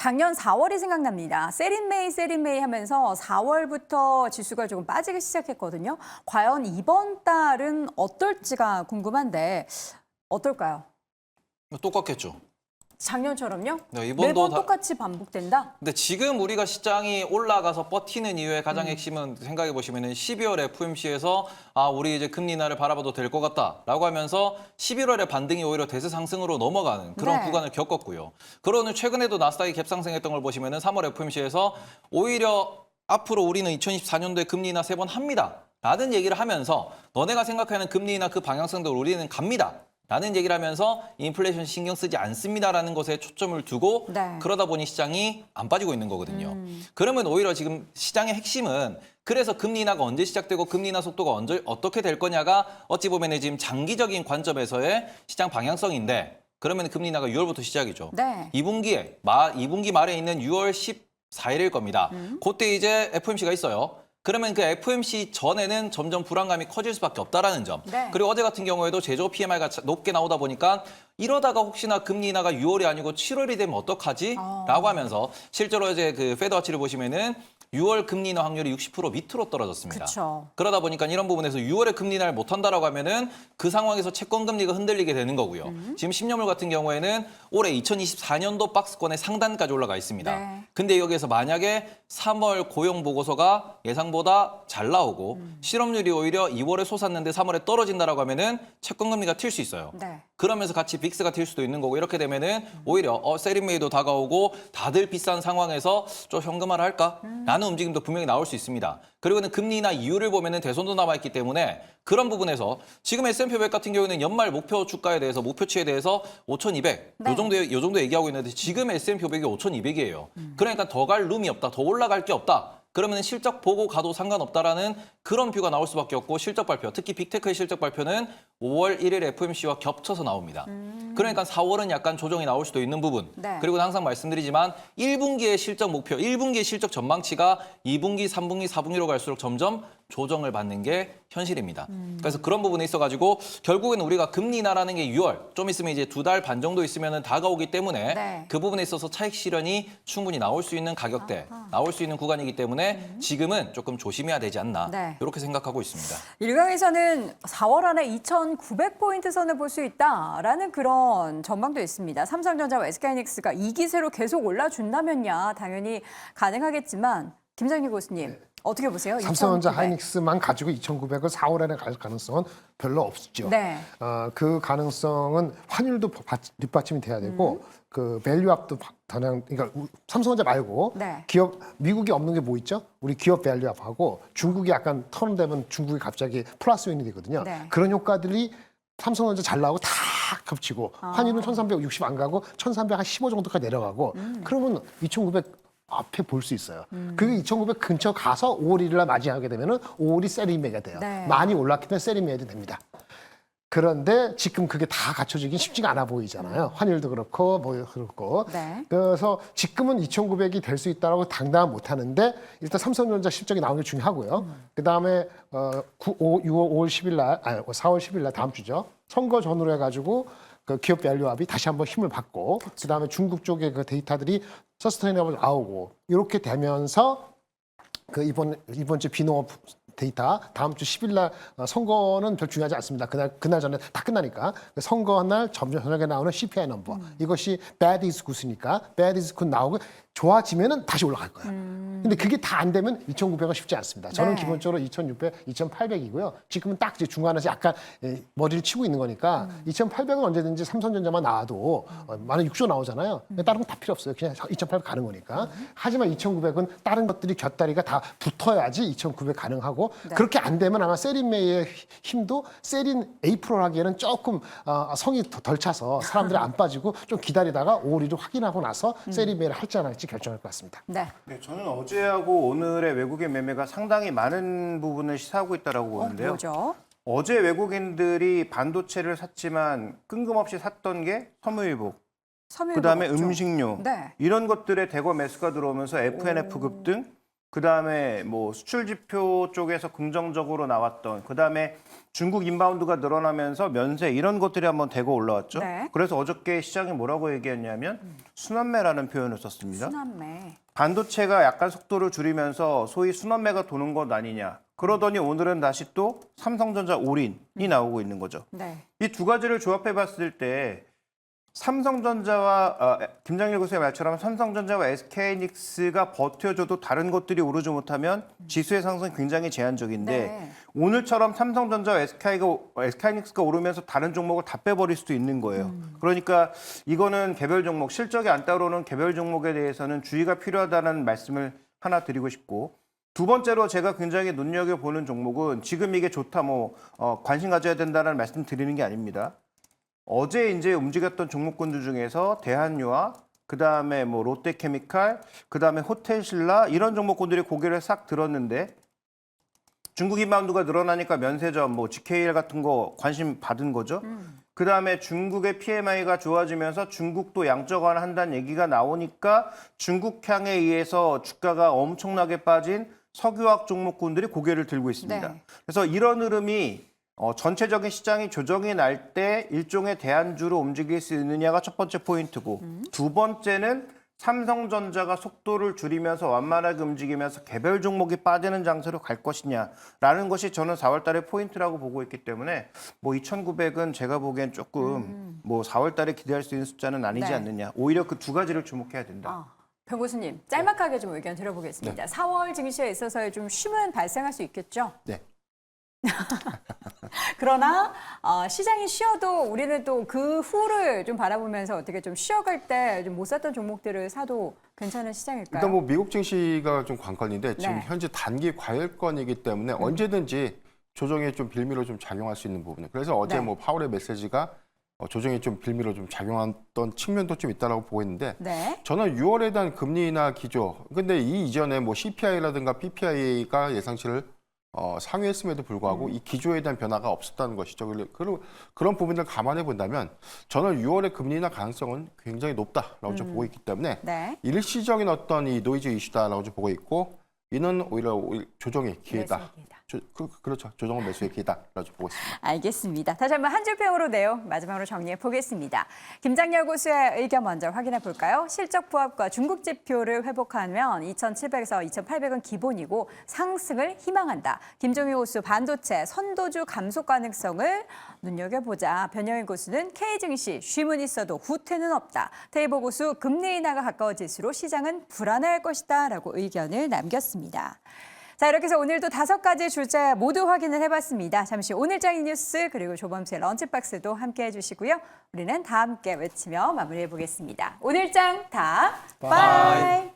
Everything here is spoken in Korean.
작년 4월이 생각납니다. 세린메이 하면서 4월부터 지수가 조금 빠지기 시작했거든요. 과연 이번 달은 어떨지가 궁금한데 어떨까요? 똑같겠죠. 작년처럼요? 네, 이번도 매번 똑같이 반복된다? 근데 지금 우리가 시장이 올라가서 버티는 이유의 가장 핵심은 생각해 보시면은 12월 FOMC에서 우리 이제 금리 인하를 바라봐도 될 것 같다라고 하면서 11월에 반등이 오히려 대세 상승으로 넘어가는 그런 네. 구간을 겪었고요. 그러는 최근에도 나스닥이 갭상승했던 걸 보시면은 3월 FOMC에서 오히려 앞으로 우리는 2024년도에 금리 인하 3번 합니다. 라는 얘기를 하면서 너네가 생각하는 금리 인하 그 방향성대로 우리는 갑니다. 라는 얘기를 하면서 인플레이션 신경 쓰지 않습니다라는 것에 초점을 두고 네. 그러다 보니 시장이 안 빠지고 있는 거거든요. 그러면 오히려 지금 시장의 핵심은 그래서 금리 인하가 언제 시작되고 금리 인하 속도가 언제 어떻게 될 거냐가 어찌 보면 지금 장기적인 관점에서의 시장 방향성인데 그러면 금리 인하가 6월부터 시작이죠. 네. 2분기 말에 있는 6월 14일일 겁니다. 그때 이제 FOMC가 있어요. 그러면 그 FOMC 전에는 점점 불안감이 커질 수밖에 없다라는 점. 네. 그리고 어제 같은 경우에도 제조업 PMI가 높게 나오다 보니까 이러다가 혹시나 금리 인하가 6월이 아니고 7월이 되면 어떡하지? 라고 하면서 실제로 이제 그 페드 와치를 보시면은 6월 금리 인하 확률이 60% 밑으로 떨어졌습니다. 그쵸. 그러다 보니까 이런 부분에서 6월에 금리 인하를 못 한다라고 하면은 그 상황에서 채권 금리가 흔들리게 되는 거고요. 지금 10년물 같은 경우에는 올해 2024년도 박스권의 상단까지 올라가 있습니다. 네. 근데 여기에서 만약에 3월 고용 보고서가 예상보다 잘 나오고 실업률이 오히려 2월에 솟았는데 3월에 떨어진다라고 하면은 채권 금리가 튈 수 있어요. 네. 그러면서 같이 빅스가 튈 수도 있는 거고 이렇게 되면은 오히려 세린메이도 다가오고 다들 비싼 상황에서 좀 현금화를 할까? 라는 움직임도 분명히 나올 수 있습니다. 그리고는 금리 인하 이유를 보면은 대선도 남아있기 때문에 그런 부분에서 지금 S&P 500 같은 경우에는 연말 목표 주가에 대해서 목표치에 대해서 5,200 네. 요 정도 얘기하고 있는데 지금 S&P 500이 5,200이에요. 그러니까 더 갈 룸이 없다, 더 올라갈 게 없다. 그러면 실적 보고 가도 상관없다라는 그런 뷰가 나올 수밖에 없고 실적 발표, 특히 빅테크의 실적 발표는 5월 1일 FOMC와 겹쳐서 나옵니다. 그러니까 4월은 약간 조정이 나올 수도 있는 부분. 네. 그리고 항상 말씀드리지만 1분기의 실적 목표, 1분기의 실적 전망치가 2분기, 3분기, 4분기로 갈수록 점점 조정을 받는 게 현실입니다. 그래서 그런 부분에 있어가지고 결국에는 우리가 금리 인하라는 게 6월, 좀 있으면 이제 2달 반 정도 있으면 다가오기 때문에 네. 그 부분에 있어서 차익 실현이 충분히 나올 수 있는 가격대, 나올 수 있는 구간이기 때문에 지금은 조금 조심해야 되지 않나 네. 이렇게 생각하고 있습니다. 일각에서는 4월 안에 2,900포인트 선을 볼 수 있다라는 그런 전망도 있습니다. 삼성전자와 SK하이닉스가 이 기세로 계속 올라준다면야 당연히 가능하겠지만 김장희 교수님 어떻게 보세요? 삼성전자 2,900. 하이닉스만 가지고 2,900을 4월 안에 갈 가능성은 별로 없죠. 네. 그 가능성은 환율도 뒷받침이 돼야 되고 그 밸류압도 그러니까 삼성전자 말고 네. 기업 미국이 없는 게 뭐 있죠? 우리 기업 밸류압하고 중국이 약간 턴되면 중국이 갑자기 플러스 요인이 되거든요. 네. 그런 효과들이 삼성전자 잘 나오고 다 겹치고 환율은 1360 안 가고 1315 정도까지 내려가고 그러면 2900 앞에 볼 수 있어요. 그게 2,900 근처 가서 5월 1일 날 맞이하게 되면은 5월이 세리매가 돼요. 네. 많이 올랐기 때문에 세리매도 됩니다. 그런데 지금 그게 다 갖춰지긴 쉽지가 않아 보이잖아요. 환율도 그렇고 뭐 그렇고. 네. 그래서 지금은 2,900이 될 수 있다라고 당당은 못 하는데 일단 삼성전자 실적이 나오는 게 중요하고요. 그다음에 5월 10일 날 4월 10일 날 다음 주죠. 선거 전후로 해 가지고 그 기업 밸류압이 다시 한번 힘을 받고 그다음에 중국 쪽의 그 데이터들이 서스테이너블 나오고 이렇게 되면서 그 이번 주 비농업 데이터 다음 주 10일 날 선거는 별 중요하지 않습니다. 그날 전에 다 끝나니까 선거 날 저녁에 나오는 CPI 넘버 이것이 bad is good이니까 bad is good 나오고 좋아지면은 다시 올라갈 거예요. 근데 그게 다 안 되면 2,900은 쉽지 않습니다. 저는 네. 기본적으로 2,600, 2,800이고요. 지금은 딱 이제 중간에서 약간 머리를 치고 있는 거니까 2,800은 언제든지 삼성전자만 나와도 만약 6조 나오잖아요. 다른 건 다 필요 없어요. 그냥 2,800 가는 거니까. 하지만 2,900은 다른 것들이 곁다리가 다 붙어야지 2,900 가능하고 네. 그렇게 안 되면 아마 세린메이의 힘도 세린 A-프로 하기에는 조금 성이 덜 차서 사람들이 안 빠지고 좀 기다리다가 5월 1일 확인하고 나서 세린메이를 할지 안 할지 결정할 것 같습니다. 네. 네, 저는 어제하고 오늘의 외국인 매매가 상당히 많은 부분을 시사하고 있다고 보는데요. 뭐죠? 어제 외국인들이 반도체를 샀지만 뜬금없이 샀던 게 섬유유복, 섬유유복 그다음에 없죠. 음식료 네. 이런 것들에 대거 매수가 들어오면서 FNF급 등 그다음에 뭐 수출 지표 쪽에서 긍정적으로 나왔던, 그다음에 중국 인바운드가 늘어나면서 면세 이런 것들이 한번 대거 올라왔죠. 네. 그래서 어저께 시장이 뭐라고 얘기했냐면 순환매라는 표현을 썼습니다. 순환매. 반도체가 약간 속도를 줄이면서 소위 순환매가 도는 것 아니냐. 그러더니 오늘은 다시 또 삼성전자 올인이 나오고 있는 거죠. 네. 이 두 가지를 조합해 봤을 때 삼성전자와 김장일 교수의 말처럼 삼성전자와 SK하이닉스가 버텨줘도 다른 것들이 오르지 못하면 지수의 상승이 굉장히 제한적인데 네. 오늘처럼 삼성전자와 SK하이닉스가 오르면서 다른 종목을 다 빼버릴 수도 있는 거예요. 그러니까 이거는 개별 종목, 실적이 안 따라오는 개별 종목에 대해서는 주의가 필요하다는 말씀을 하나 드리고 싶고, 두 번째로 제가 굉장히 눈여겨보는 종목은 지금 이게 좋다, 관심 가져야 된다는 말씀 드리는 게 아닙니다. 어제 이제 움직였던 종목군들 중에서 대한유화, 그다음에 뭐 롯데케미칼, 그다음에 호텔신라 이런 종목군들이 고개를 싹 들었는데 중국 인바운드가 늘어나니까 면세점, 뭐 GKL 같은 거 관심 받은 거죠. 그다음에 중국의 PMI가 좋아지면서 중국도 양적 완화한다는 얘기가 나오니까 중국향에 의해서 주가가 엄청나게 빠진 석유화학 종목군들이 고개를 들고 있습니다. 네. 그래서 이런 흐름이 전체적인 시장이 조정이 날 때 일종의 대안주로 움직일 수 있느냐가 첫 번째 포인트고, 두 번째는 삼성전자가 속도를 줄이면서 완만하게 움직이면서 개별 종목이 빠지는 장세로 갈 것이냐라는 것이 저는 4월 달의 포인트라고 보고 있기 때문에 뭐 2,900은 제가 보기엔 조금 뭐 4월 달에 기대할 수 있는 숫자는 아니지 네. 않느냐. 오히려 그 두 가지를 주목해야 된다. 변 교수님, 짤막하게 좀 의견 들어보겠습니다. 4월 증시에 있어서의 좀 쉼은 발생할 수 있겠죠? 네. 그러나 시장이 쉬어도 우리는 또 그 후를 좀 바라보면서 어떻게 좀 쉬어갈 때 좀 못 샀던 종목들을 사도 괜찮은 시장일까요? 일단 뭐 미국 증시가 좀 관건인데 지금 네. 현재 단기 과열권이기 때문에 언제든지 조정에 좀 빌미로 좀 작용할 수 있는 부분이에요. 그래서 어제 네. 뭐 파월의 메시지가 조정에 좀 빌미로 좀 작용했던 측면도 좀 있다라고 보고 있는데 네. 저는 6월에 대한 금리 인하 기조. 근데 이 이전에 뭐 CPI라든가 PPI가 예상치를 상회했음에도 불구하고 이 기조에 대한 변화가 없었다는 것이죠. 그런 부분들을 감안해 본다면 저는 6월의 금리 인하 가능성은 굉장히 높다라고 좀 보고 있기 때문에 네. 일시적인 어떤 이 노이즈 이슈다라고 좀 보고 있고 이는 오히려 조정의 기회다. 매수의 기회다. 그렇죠. 조정은 매수의 기회다라고 좀 보고 있습니다. 알겠습니다. 다시 한번 한 줄 평으로 내용 마지막으로 정리해 보겠습니다. 김장렬 교수의 의견 먼저 확인해 볼까요? 실적 부합과 중국 지표를 회복하면 2,700에서 2,800은 기본이고 상승을 희망한다. 김종희 교수 반도체 선도주 감소 가능성을 눈여겨보자. 변영인 교수는 K증시 쉼은 있어도 후퇴는 없다. 테이보 교수 금리 인하가 가까워질수록 시장은 불안할 것이다 라고 의견을 남겼습니다. 자, 이렇게 해서 오늘도 5가지 주제 모두 확인을 해봤습니다. 잠시 오늘장인 뉴스 그리고 조범수의 런치박스도 함께 해주시고요. 우리는 다 함께 외치며 마무리해보겠습니다. 오늘장 다 빠이!